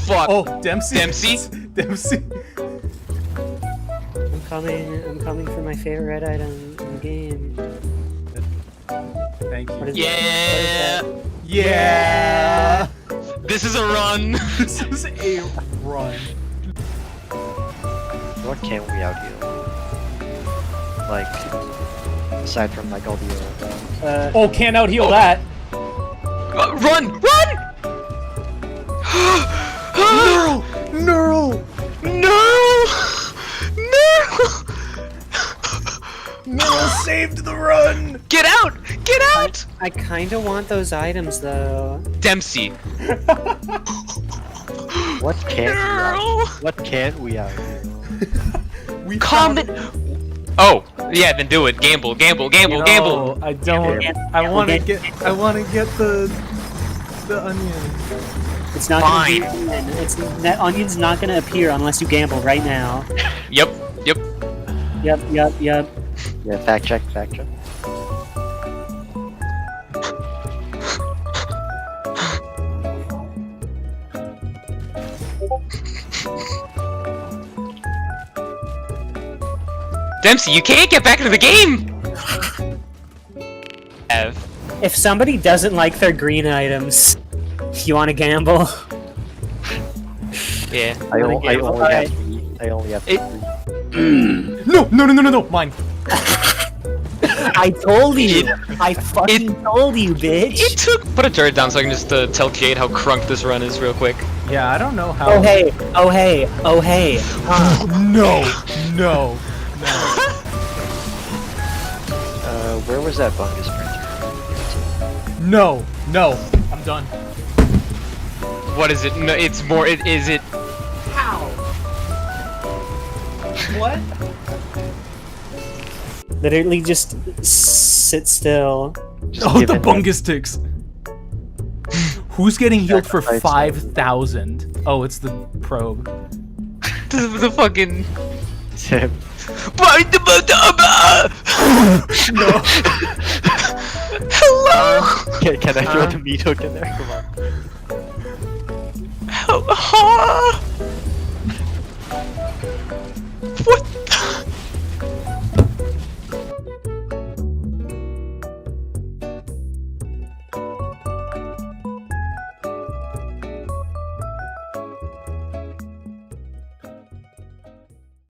fuck? Oh, Dempsey. Dempsey? Dempsey. I'm coming for my favorite item in the game. Thank What you. is Yeah. Yeah. This is a run. This is a run. What can we out here? Like, aside from like all the Oh, can't out heal that. Run! Run! Neural. No! No! Neural saved the run. Get out! Get out! I kinda want those items though. Dempsey. what can't we No! out? What can't we out here? We Comment. Oh, yeah, then do it. Gamble, gamble, gamble, gamble. I don't. I want to get. I want to get the onion. It's not Fine. gonna be that onion's not gonna appear unless you gamble right now. Yep, yep. Yep. Yeah, fact check. Dempsey, you can't get back into the game! Ev. If somebody doesn't like their green items, you wanna gamble? Yeah. I Wanna only gamble? have Alright. 3. I only have It- 3. No. Mine. I told you! I fucking told you, bitch! It took. Put a turret down so I can just tell Jade how crunk this run is real quick. Yeah, I don't know how. Oh hey! No. Where was that bungus printer? No. I'm done. What is it? No, it's more. Is it? How? What? Literally just sit still. Just Oh, the give it bungus ticks. Who's getting healed for Sacrifice. 5,000? Oh, it's the probe. The fucking. that. No. Hello. Can I throw the meat hook in there? Come on. What? The